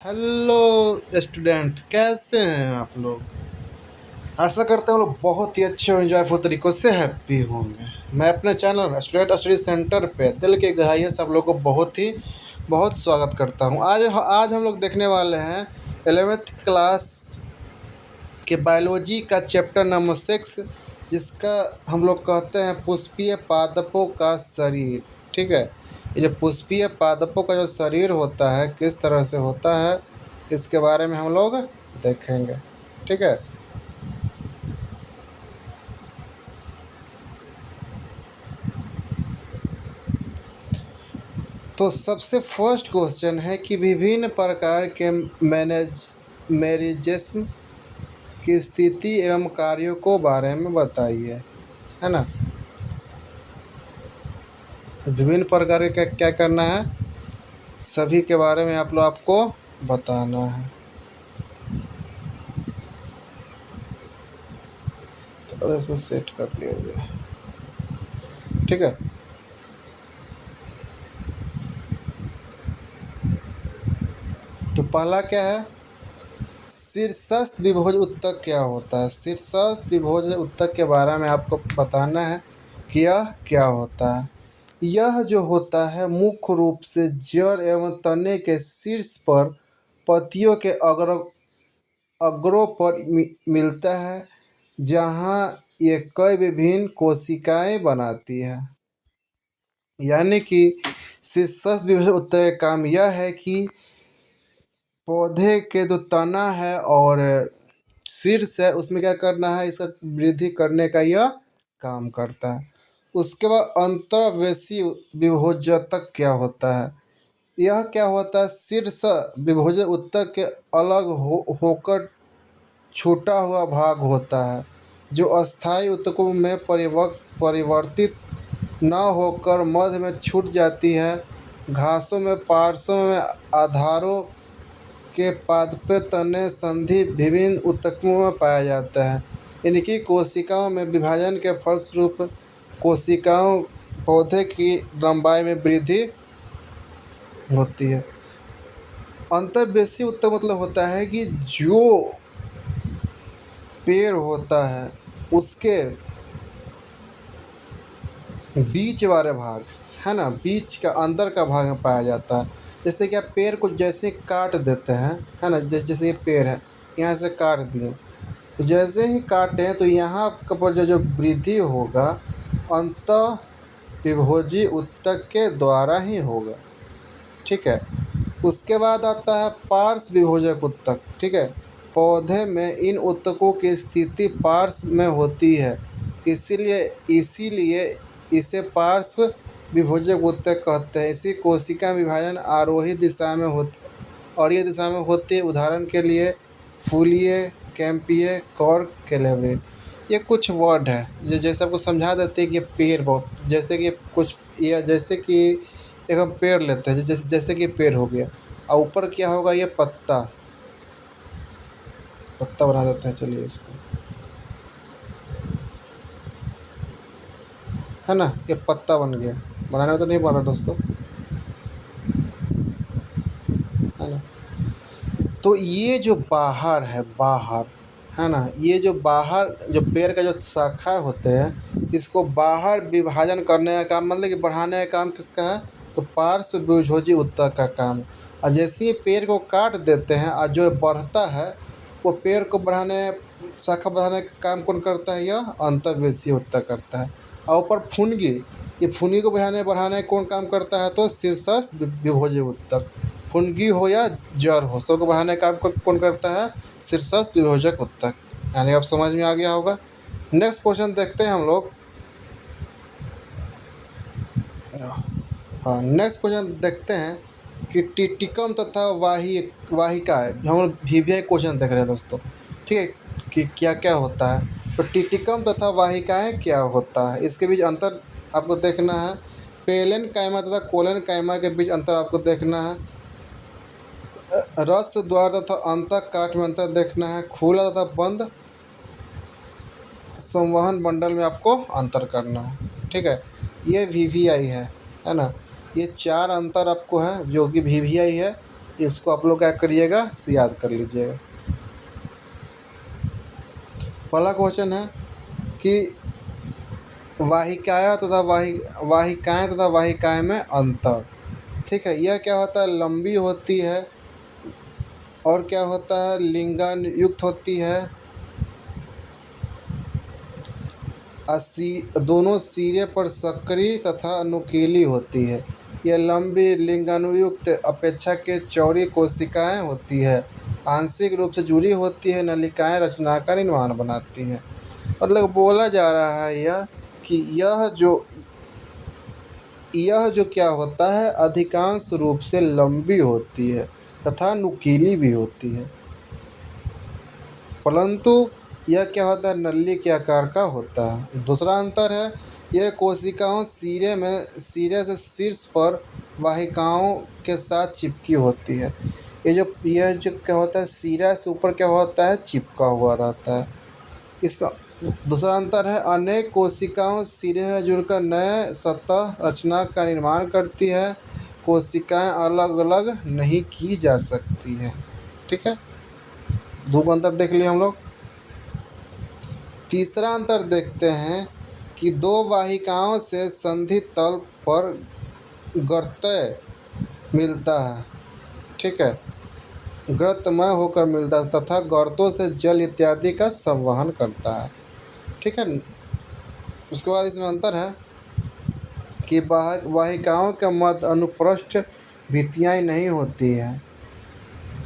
Hello student, कैसे हैं आप लोग। आशा करते हैं लोग बहुत ही अच्छे और एंजॉयफुल तरीक़ों से हैप्पी होंगे। मैं अपने चैनल स्टूडेंट स्टडी सेंटर पे दिल की गहराइयों से आप लोगों को बहुत स्वागत करता हूं। आज हम लोग देखने वाले हैं 11th क्लास के बायोलॉजी का चैप्टर नंबर 6, जिसका हम लोग कहते हैं पुष्पीय पादपों का शरीर। ठीक है, ये जो पुष्पीय पादपों का जो शरीर होता है किस तरह से होता है, इसके बारे में हम लोग देखेंगे। ठीक है, तो सबसे फर्स्ट क्वेश्चन है कि विभिन्न प्रकार के मैनेजिज्म की स्थिति एवं कार्यों को बारे में बताइए। है ना, विभिन्न प्रकार के क्या करना है, सभी के बारे में आपको बताना है। तो इसको सेट कर लिया जाए। ठीक है, तो पहला क्या है, शीर्षस्थ विभोज उत्तक क्या होता है। शीर्षस्थ विभोज उत्तक के बारे में आपको बताना है कि यह क्या होता है। यह जो होता है मुख्य रूप से जड़ एवं तने के शीर्ष पर पत्तियों के अग्रों पर मिलता है, जहाँ ये कई विभिन्न कोशिकाएं बनाती है। यानी कि शीर्षस्थ विभोज उत्तक का काम यह है कि पौधे के जो तना है और शीर्ष है उसमें क्या करना है, इसका वृद्धि करने का यह काम करता है। उसके बाद अंतर्वेशी विभोजतक क्या होता है। यह क्या होता है, शीर्ष विभोज उत्तक के अलग होकर छूटा हुआ भाग होता है, जो अस्थायी उत्तकों में परिवर्तित न होकर मध्य में छूट जाती है। घासों में पार्श्वों में आधारों के पादप तने संधि विभिन्न उत्तकों में पाया जाता है। इनकी कोशिकाओं में विभाजन के फलस्वरूप कोशिकाओं पौधे की लंबाई में वृद्धि होती है। अंतर्वेशी उत्तक मतलब होता है कि जो पेड़ होता है उसके बीच वाले भाग, है ना, बीच का अंदर का भाग में पाया जाता है। जैसे कि आप पेड़ को जैसे काट देते हैं, है ना, जैसे ये पेड़ है, यहाँ से काट दिए, तो जैसे ही काटें तो यहाँ पर जो वृद्धि होगा अंत विभोजी उत्तक के द्वारा ही होगा। ठीक है, उसके बाद आता है पार्श्व विभोजक उत्तक। ठीक है, पौधे में इन उत्तकों की स्थिति पार्श्व में होती है, इसीलिए इसे पार्श्व विभोजक उत्तक कहते हैं। इसी कोशिका विभाजन आरोही दिशा में और ये दिशा में होती है। उदाहरण के लिए फूलिए, कैंपिए, कॉर्क, कैलेब्रे, ये कुछ वर्ड है जैसे आपको समझा देते हैं कि पेड़ जैसे कि कुछ, या जैसे कि एक हम पेड़ लेते हैं, जैसे कि पेड़ हो गया और ऊपर क्या होगा, ये पत्ता बना देते हैं। चलिए इसको, है ना, ये पत्ता बन गया। बनाने में तो नहीं बन रहा दोस्तों, है ना। तो ये जो बाहर है, है ना, ये जो बाहर जो पेड़ का जो शाखा होते हैं, इसको बाहर विभाजन करने का काम, मतलब कि बढ़ाने का काम किसका है, तो पार्श्व विभोजी उत्तक का काम। और जैसे ही पेड़ को काट देते हैं और जो बढ़ता है वो पेड़ को बढ़ाने, शाखा बढ़ाने का काम कौन करता है, यह अंतर्वेशी उत्तक करता है। और ऊपर फुनगी, ये फुनगी को बढ़ाने कौन काम करता है, तो शीर्षस्थ विभोजी उत्तक। फुनगी हो या जड़ हो, सबको बढ़ाने का काम कौन करता है, शीर्षस्थ विभोजक उत्तक। यानी अब समझ में आ गया होगा। नेक्स्ट क्वेश्चन देखते हैं हम लोग। हाँ, नेक्स्ट क्वेश्चन देखते हैं कि टिटिकम तथा वाहिका है। हम लोग VVI क्वेश्चन देख रहे हैं दोस्तों। ठीक है, कि क्या क्या होता है, तो टिटिकम तथा वाहिकाएँ क्या होता है, इसके बीच अंतर आपको देखना है। पेलेन कायमा तथा कोलन कायमा के बीच अंतर आपको देखना है। रस द्वार तथा अंतः काट में अंतर देखना है। खुला तथा बंद संवहन मंडल में आपको अंतर करना है। ठीक है, ये VVI है ना। ये चार अंतर आपको है जो कि VVI है। इसको आप लोग क्या करिएगा, याद कर लीजिएगा। पहला क्वेश्चन है कि वाहिकाएं तथा वाहिकाएं में अंतर। ठीक है, यह क्या होता है, लंबी होती है और क्या होता है, लिंगानुयुक्त होती है। दोनों सिरे पर सक्रिय तथा नुकीली होती है। यह लंबी लिंगानुयुक्त अपेक्षा के चौड़ी कोशिकाएं होती है। आंशिक रूप से जुड़ी होती है। नलिकाएं रचना का निर्माण बनाती हैं। मतलब बोला जा रहा है यह कि यह जो क्या होता है, अधिकांश रूप से लंबी होती है तथा नुकीली भी होती है, परंतु यह क्या होता है, नली के आकार का होता है। दूसरा अंतर है, यह कोशिकाओं सिरे से शीर्ष पर वाहिकाओं के साथ चिपकी होती है। यह जो क्या होता है, सिरा से ऊपर क्या होता है, चिपका हुआ रहता है। इसका दूसरा अंतर है, अनेक कोशिकाओं सिरे से जुड़कर नए सतह रचना का निर्माण करती है। कोशिकाएं अलग अलग नहीं की जा सकती हैं। ठीक है, दो अंतर देख लिए हम लोग। तीसरा अंतर देखते हैं कि दो वाहिकाओं से संधि तल पर गर्तय मिलता है। ठीक है, गर्तमय होकर मिलता है तथा गर्तों से जल इत्यादि का संवहन करता है। ठीक है, उसके बाद इसमें अंतर है कि वाहिकाओं के मध्य अनुप्रस्थ भित्तियाँ नहीं होती हैं।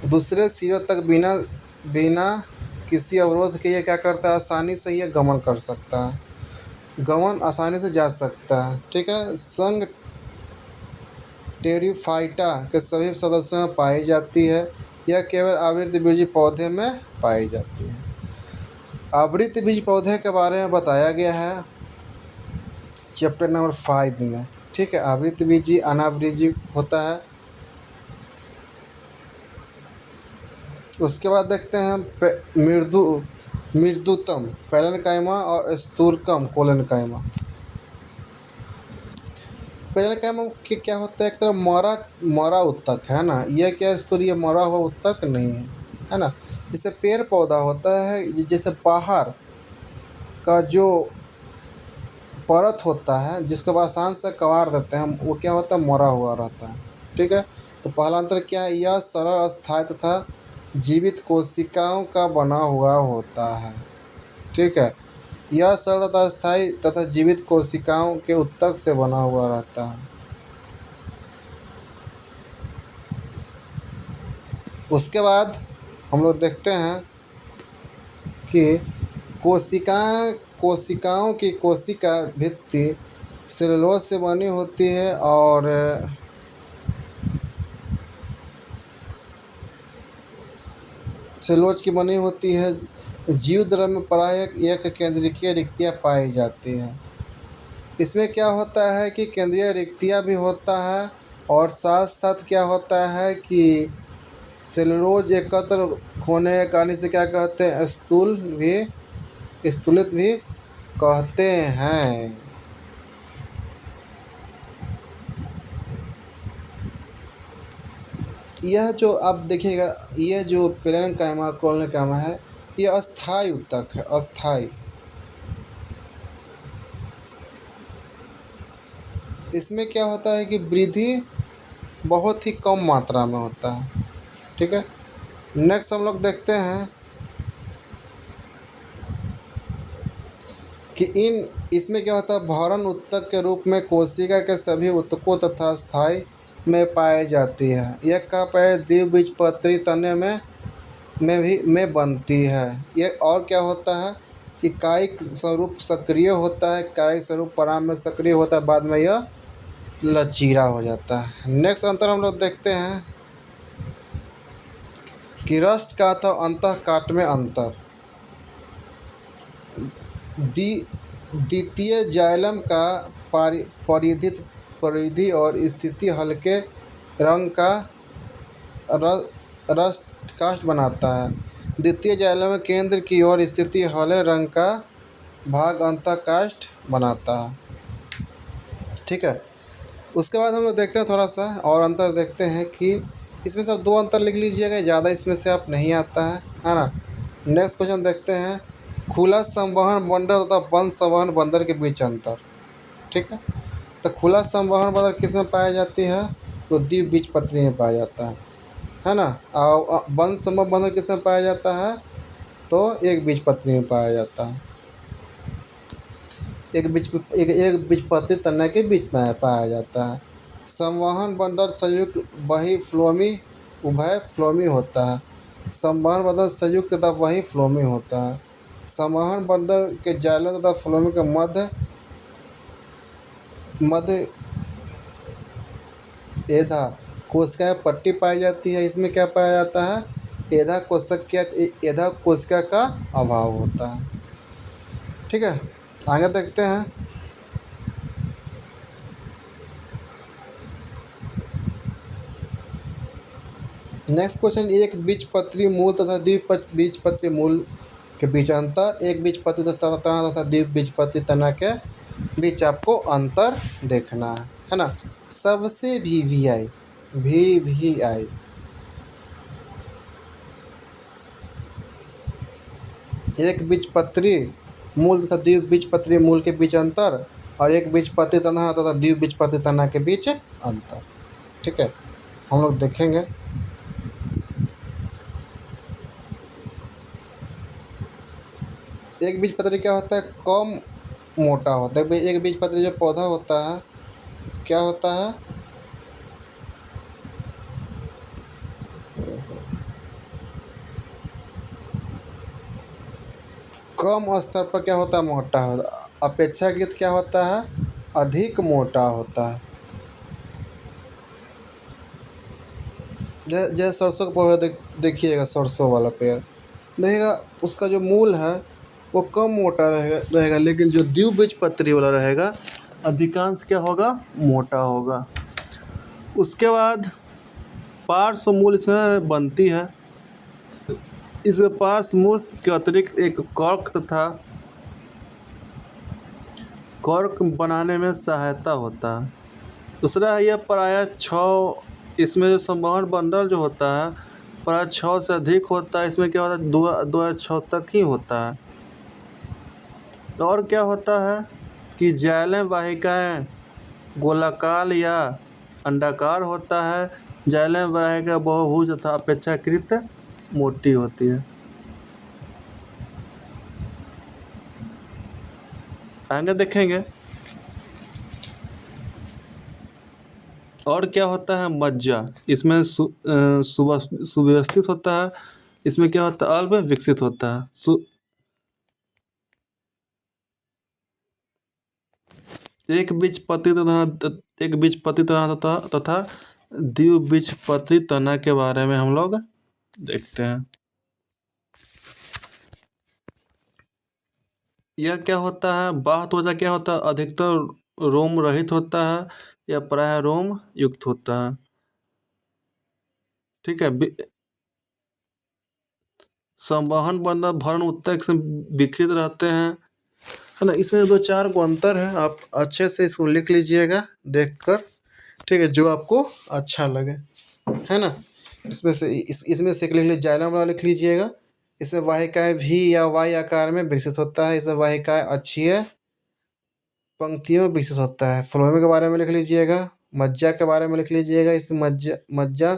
दूसरे सिरों तक बिना बिना किसी अवरोध के ये क्या करता है, आसानी से ये गमन कर सकता है, गमन आसानी से जा सकता है। ठीक है, संघ टेरिफाइटा के सभी सदस्यों में पाई जाती है। यह केवल आवृतबीजी पौधे में पाई जाती है। आवृतबीजी पौधे के बारे में बताया गया है चैप्टर नंबर 5 में। ठीक है, आवृतबीजी अनावृतबीजी होता है। उसके बाद देखते हैं मृदुतम पैरेन्काइमा और स्थूलकम कोलेनकाइमा। पैरेन्काइमा के क्या होता है, एक तरह मरा उत्तक है ना, यह क्या स्थूल, ये मरा हुआ उत्तक नहीं है ना। जैसे पेड़ पौधा होता है, जैसे बाहर का जो परत होता है जिसको आसान से कबाड़ देते हैं, वो क्या होता है, मरा हुआ रहता है। ठीक है, तो पहला अंतर क्या है, यह सरल अस्थायी तथा जीवित कोशिकाओं का बना हुआ होता है। ठीक है, यह सरल तथा स्थायी तथा जीवित कोशिकाओं के उत्तक से बना हुआ रहता है। उसके बाद हम लोग देखते हैं कि कोशिकाओं की कोशिका भित्ति सेलुलोज से बनी होती है और सेलुलोज की बनी होती है। जीव द्रव्य में प्रायः एक केंद्रीय रिक्तियाँ पाई जाती हैं। इसमें क्या होता है कि केंद्रीय रिक्तियाँ भी होता है और साथ साथ क्या होता है कि सेलुलोज एकत्र होने के कारण से क्या कहते हैं, स्थूलित भी कहते हैं। यह जो आप देखिएगा, यह जो पैरेन्काइमा कोलेनकाइमा है, ये अस्थायी उत्तक है, अस्थायी। इसमें क्या होता है कि वृद्धि बहुत ही कम मात्रा में होता है। ठीक है, नेक्स्ट हम लोग देखते हैं कि इसमें क्या होता है, भरण उत्तक के रूप में कोशिका के सभी उत्तकों तथा स्थायी में पाई जाती है। यह का पेड़ द्विबीजपत्री तने में बनती है। ये और क्या होता है कि कायिक स्वरूप सक्रिय होता है, कायिक स्वरूप पराग में सक्रिय होता है, बाद में यह लचीला हो जाता है। नेक्स्ट अंतर हम लोग देखते हैं कि रस्ट का था अंतःकाट में अंतर। द्वितीय जाइलम का परिधि और स्थिति हल्के रंग का रस्ट कास्ट बनाता है। द्वितीय जाइलम में केंद्र की ओर स्थिति हरे रंग का भाग अंतःकाष्ठ बनाता है। ठीक है, उसके बाद हम लोग देखते हैं थोड़ा सा और अंतर देखते हैं कि इसमें से आप दो अंतर लिख लीजिएगा, ज़्यादा इसमें से आप नहीं आता है ना। नेक्स्ट क्वेश्चन देखते हैं, खुला संवहन बंदर तथा बंद संवहन बंदर के बीच अंतर। ठीक है, तो खुला संवहन बंदर किस में पाया जाती है, तो द्विबीजपत्री में पाया जाता है ना। और बंद संवहन बंदर किस में पाया जाता है, तो एक बीजपत्री में पाया जाता है। एक बीजपत्री तना के बीच में पाया जाता है। संवहन बंदर संयुक्त वही फ्लोमी उभय फ्लोमी होता है। संवहन बंदर संयुक्त तथा वही फ्लोमी होता है। संवहन बंदर के जाइलम तथा फ्लोमी के मध्य मध्य एधा कोशिका पट्टी पाई जाती है। इसमें क्या पाया जाता है, एधा कोशिका का अभाव होता है। ठीक है, आगे देखते हैं। नेक्स्ट क्वेश्चन, एक बीजपत्री मूल तथा द्विबीजपत्री मूल के बीच अंतर। एक बीजपत्री तथा द्विबीजपत्री तना के बीच आपको अंतर देखना है ना। सबसे वी एक बीजपत्री मूल तथा द्विबीजपत्री मूल के बीच अंतर, और एक बीजपत्री तना तथा द्विबीजपत्री तना के बीच अंतर। ठीक है, हम लोग देखेंगे। एक बीजपत्री क्या होता है, कम मोटा होता है। एक बीजपत्री जो पौधा होता है क्या होता है, कम स्तर पर क्या होता है, मोटा होता है। अपेक्षाकृत क्या होता है, अधिक मोटा होता है। जैसे सरसों का पौधा देखिएगा, सरसों वाला पेड़ देखिएगा, उसका जो मूल है वो कम मोटा रहेगा, लेकिन जो द्विबीजपत्री वाला रहेगा अधिकांश क्या होगा, मोटा होगा। उसके बाद पार्श्व मूल इसमें बनती है। इसमें पार्श्व मूल के अतिरिक्त एक कॉर्क बनाने में सहायता होता है। दूसरा है, यह प्रायः 6, इसमें जो संवहन बंडल जो होता है प्रायः 6 से अधिक होता है। इसमें क्या होता है, 2 या 6 तक ही होता है। और क्या होता है कि जाइलम वाहिकाएं गोलाकार या अंडाकार होता है। जाइलम वाहिका बहुभुज तथा अपेक्षाकृत मोटी होती है। आगे देखेंगे। और क्या होता है, मज्जा इसमें सुव्यवस्थित होता है। इसमें क्या होता है, अल्प विकसित होता है। एक बीजपत्री तथा द्विबीजपत्री तना के बारे में हम लोग देखते हैं। यह क्या होता है, बाह्य त्वचा क्या होता है, अधिकतर रोम रहित होता है या प्रायः रोम युक्त होता है। ठीक है, संवहन बंदर भरण ऊतक से विकृत रहते हैं, है ना। इसमें 2-4 को अंतर है, आप अच्छे से इसको लिख लीजिएगा देखकर। ठीक है, जो आपको अच्छा लगे, है ना। इसमें से लिख लीजिए, जाइलम वाला लिख लीजिएगा। इसमें वाहिकाएं भी या वाई आकार में विकसित होता है। इसमें वाहिकाएं अक्षीय पंक्तियों में विकसित होता है। फ्लोएम के बारे में लिख लीजिएगा। मज्जा के बारे में लिख लीजिएगा, इसमें मज्जा मज्जा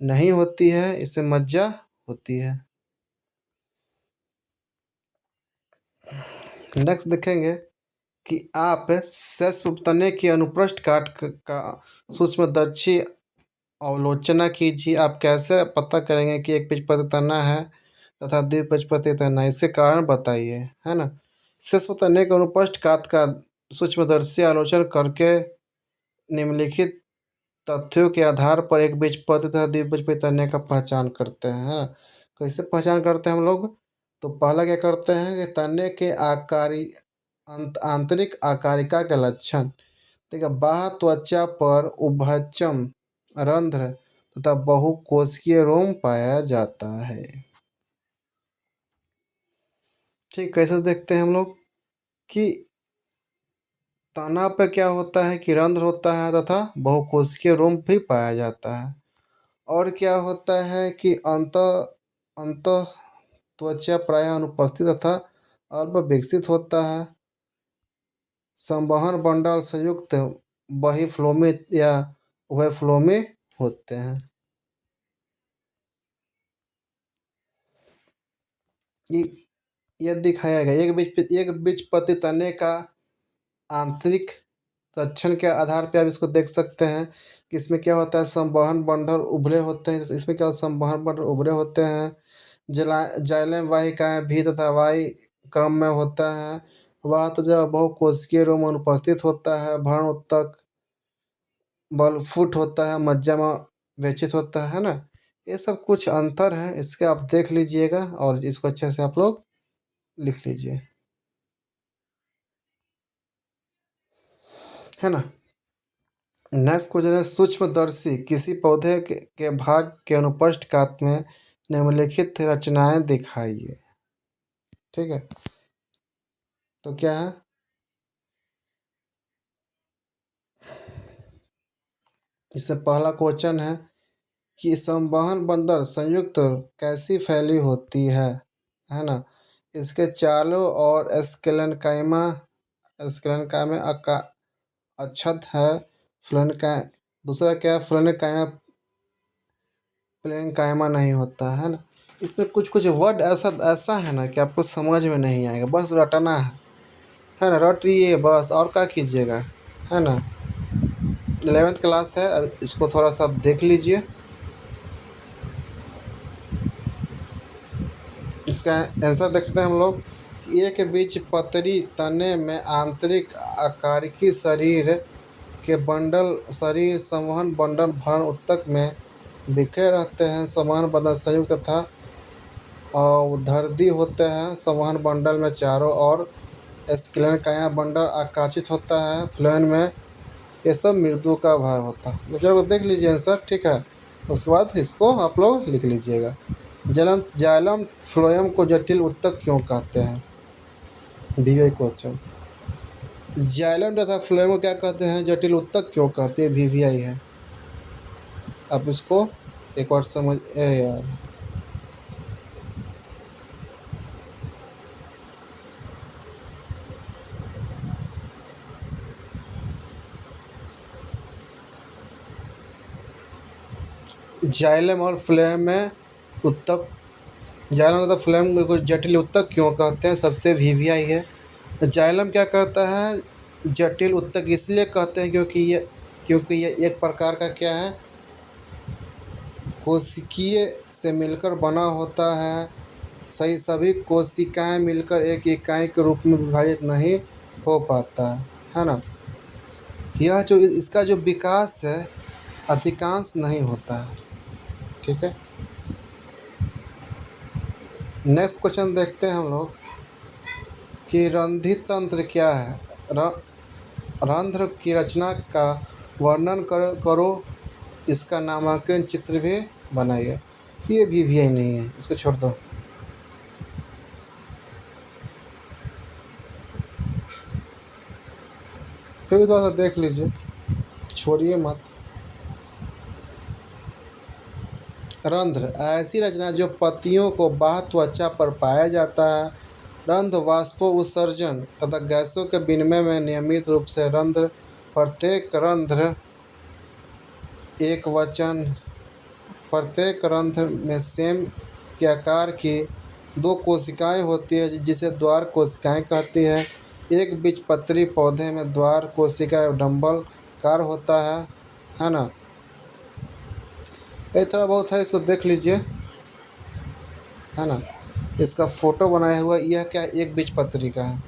नहीं होती है, इसमें मज्जा होती है। नेक्स्ट देखेंगे कि आप सैस्प तने की अनुप्रस्थ काट का सूक्ष्मदर्शी अवलोचना कीजिए। आप कैसे पता करेंगे कि एक बीजपत्री तना है तथा द्विबीजपत्री तना, इसके कारण बताइए, है ना। सैस्प तने के अनुप्रस्थ काट का सूक्ष्मदर्शी आलोचना करके निम्नलिखित तथ्यों के आधार पर एक बीजपत्री तथा द्विबीजपत्री तने का पहचान करते हैं, है ना। कैसे पहचान करते हैं हम लोग, तो पहला क्या करते हैं कि तने के आंतरिक आकारिका के लक्षण। ठीक है, बाह्य त्वचा पर उभयचम रंध्र तथा बहुकोशिकीय रोम पाया जाता है। ठीक, कैसे देखते हैं हम लोग कि तना पे क्या होता है कि रंध्र होता है तथा बहुकोशिकीय रोम भी पाया जाता है। और क्या होता है कि अंत अंत त्वचा प्रायः अनुपस्थित तथा अल्प विकसित होता है। संवहन बंडल संयुक्त बही फ्लोमी या उभय फ्लोमी होते हैं। ये ये दिखाया गया एक बीजपत्री तने का आंतरिक लक्षण के आधार पे आप इसको देख सकते हैं कि इसमें क्या होता है, संवहन बंडल उभरे होते हैं। इसमें क्या होता है, संवहन बंडल उभरे होते हैं। जाइलम वाहिकाएं भी तथा वाही क्रम में होता है। वह तो जब बहुकोशिकीय रोम अनुपस्थित होता है। भ्रूण ऊतक बलफुट होता है, मज्जा व्यचित होता है ना। ये सब कुछ अंतर है, इसके आप देख लीजिएगा और इसको अच्छे से आप लोग लिख लीजिए, है ना। नेक्स्ट क्वेश्चन है, सूक्ष्मदर्शी किसी पौधे के भाग के अनुपस्थ कात में निम्नलिखित रचनाएं दिखाइए। ठीक है, तो क्या है, इससे पहला क्वेश्चन है कि संवहन बंदर संयुक्त कैसी फैली होती है ना। इसके चारों ओर स्केलेनकाइमा अक्षत है। फ्लोएम दूसरा क्या है, फ्लोएम प्लेन कायमा नहीं होता है ना। इसमें कुछ कुछ वर्ड ऐसा ऐसा है ना कि आपको समझ में नहीं आएगा, बस रटना है ना, रटिए बस, और क्या कीजिएगा, है ना। 11th क्लास है, अब इसको थोड़ा सा देख लीजिए। इसका आंसर देखते हैं हम लोग कि एक बीज पतरी तने में आंतरिक आकारिकी शरीर के बंडल शरीर संवहन बंडल भ्रूण ऊतक में बिखरे रहते हैं। समान बंडल संयुक्त तथा अवधर्दी होते हैं। संवहन बंडल में चारों ओर स्क्लेरेनकाइमा बंडल आकाशित होता है। फ्लोएम में ये सब मृदु का भाग होता है। तो चलो देख लीजिए आंसर, ठीक है। उसके बाद इसको आप लोग लिख लीजिएगा। जाइलम फ्लोएम को जटिल ऊतक क्यों कहते हैं, दिए क्वेश्चन। जाइलम तथा फ्लोएम को क्या कहते हैं, जटिल ऊतक क्यों कहते हैं, VVI है। आप इसको एक बार समझ यार। जाइलम और फ्लोएम में ऊतक, जाइलम तथा फ्लोएम को जटिल ऊतक क्यों कहते हैं, सबसे VVI है। जाइलम क्या करता है, जटिल ऊतक इसलिए कहते हैं क्योंकि ये एक प्रकार का क्या है, कोशिकीय से मिलकर बना होता है। सभी कोशिकाएं मिलकर एक इकाई के रूप में विभाजित नहीं हो पाता है ना। यह जो इसका जो विकास है अधिकांश नहीं होता है, ठीक है। नेक्स्ट क्वेश्चन देखते हैं हम लोग कि रंध्र तंत्र क्या है। रंध्र की रचना का वर्णन करो, इसका नामांकन चित्र भी बनाइए। ये VVI नहीं है, इसको छोड़ दो। फिर भी थोड़ा सा देख लीजिए, छोड़िए मत। रंध्र ऐसी रचना जो पत्तियों को बाह्य त्वचा पर पाया जाता है। रंध्र वाष्पो उत्सर्जन तथा गैसों के विनिमय में नियमित रूप से रंध्र, प्रत्येक रंध्र एक वचन, प्रत्येक रंध्र में सेम के आकार की 2 कोशिकाएं होती है जिसे द्वार कोशिकाएं कहती है। एक बीजपत्री पौधे में द्वार कोशिका डंबलकार होता है ना। ये थोड़ा बहुत है, इसको देख लीजिए, है ना। इसका फोटो बनाया हुआ, यह क्या एक बीजपत्री का है,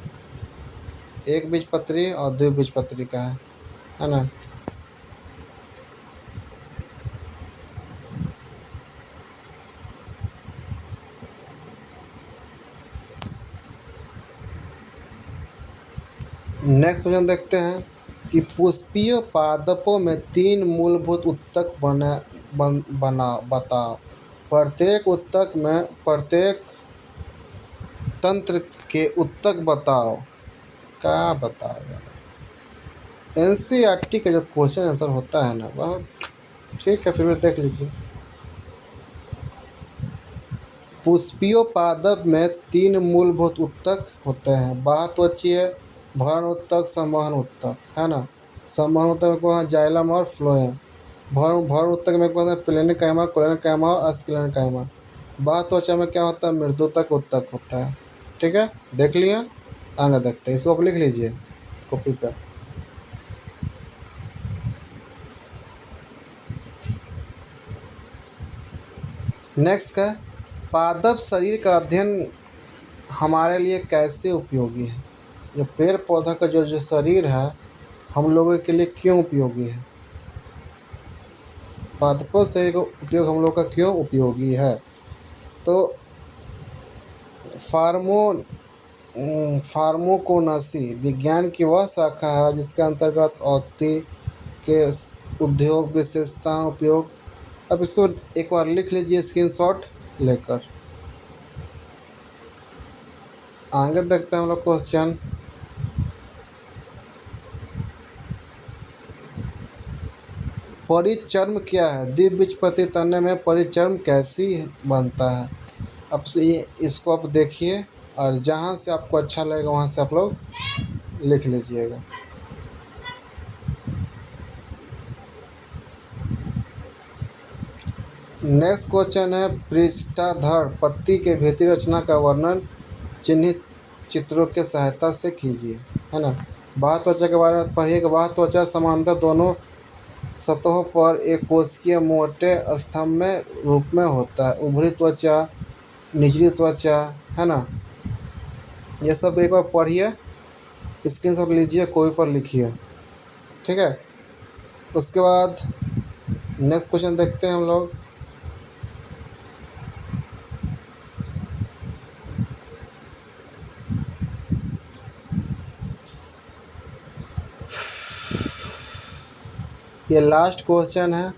एक बीजपत्री और 2 बीजपत्री का है ना। नेक्स्ट क्वेश्चन देखते हैं कि पुष्पीय पादपों में 3 मूलभूत ऊतक बना बताओ। प्रत्येक ऊतक में प्रत्येक तंत्र के ऊतक बताओ। क्या बताओ यार, NCERT का जो क्वेश्चन आंसर होता है ना, वह ठीक है, फिर भी देख लीजिए। पुष्पीय पादप में 3 मूलभूत ऊतक होते हैं, बाह्यत्वचीय, भरण ऊतक, संवहन ऊतक, है ना। संवहन ऊतक में कौन है? जाइलम और फ्लोएम। भरण भरण ऊतक में कौन है? प्लेनेकाइमा, कोलेनेकाइमा और स्क्लेनेकाइमा। बाह्यत्वचा में क्या होता है? मृदुतक ऊतक होता है। ठीक है, देख लिया। आगे देखते हैं, इसको आप लिख लीजिए कॉपी पर। नेक्स्ट है, पादप शरीर का अध्ययन हमारे लिए कैसे उपयोगी है? ये पेड़ पौधा का जो शरीर है हम लोगों के लिए क्यों उपयोगी है? पादपों शरीर का उपयोग हम लोग का क्यों उपयोगी है? तो फार्माकोनॉसी विज्ञान की वह शाखा है जिसके अंतर्गत औषधि के उद्योग, विशेषता, उपयोग। अब इसको एक बार लिख लीजिए स्क्रीनशॉट लेकर। आगे देखते हैं हम लोग क्वेश्चन। परिचर्म क्या है? द्विबीजपत्री तने में परिचर्म कैसी बनता है? अब इसको आप देखिए और जहाँ से आपको अच्छा लगेगा वहाँ से आप लोग लिख लीजिएगा। नेक्स्ट क्वेश्चन है, पृष्ठाधर पत्ती के भीतरी रचना का वर्णन चिन्हित चित्रों के सहायता से कीजिए, है ना। बाह्य त्वचा के बारे में पढ़िए कि बाह्य त्वचा समांतर दोनों सतहों पर एक कोशिकीय मोटे स्तंभ में रूप में होता है। ऊपरी त्वचा, निचली त्वचा, है ना। ये सब एक बार पढ़िए, स्क्रीनशॉट लीजिए, कोई पर लिखिए, ठीक है। उसके बाद नेक्स्ट क्वेश्चन देखते हैं हम लोग। ये लास्ट क्वेश्चन है,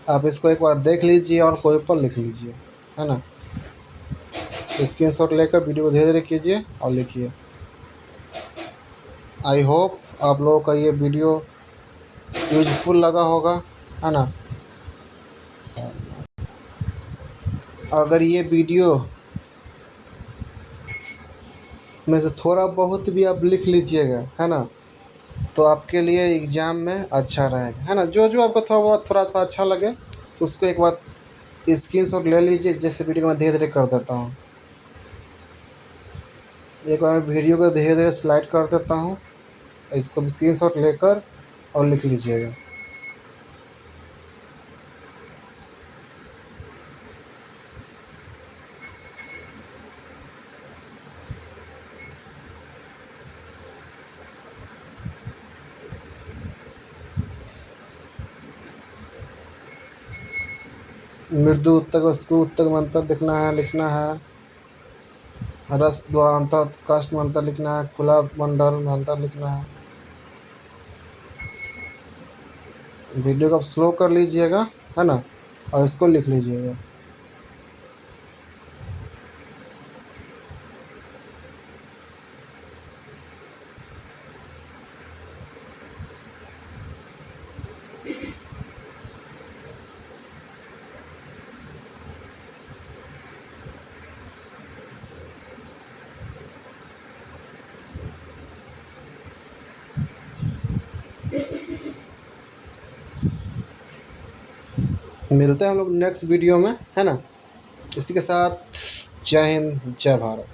आप इसको एक बार देख लीजिए और कोई पर लिख लीजिए, है ना। स्क्रीनशॉट लेकर वीडियो को धीरे धीरे कीजिए और लिखिए। आई होप आप लोगों का ये वीडियो यूजफुल लगा होगा, है ना। अगर ये वीडियो में से थोड़ा बहुत भी आप लिख लीजिएगा, है ना, तो आपके लिए एग्ज़ाम में अच्छा रहेगा, है ना। जो जो आपको थोड़ा सा अच्छा लगे उसको एक बार स्क्रीनशॉट ले लीजिए। जैसे वीडियो को मैं धीरे धीरे कर देता हूँ, एक बार मैं वीडियो को धीरे धीरे स्लाइड कर देता हूँ, इसको स्क्रीनशॉट लेकर और लिख लीजिएगा। मृदु उत्तक, उसको उत्तक में अंतर लिखना है। रस द्वांत काष्ठ में अंतर लिखना है। खुला मंडल में अंतर लिखना है। वीडियो को आप स्लो कर लीजिएगा, है ना, और इसको लिख लीजिएगा। मिलते हैं हम लोग नेक्स्ट वीडियो में, है ना। इसी के साथ जय हिंद, जय भारत।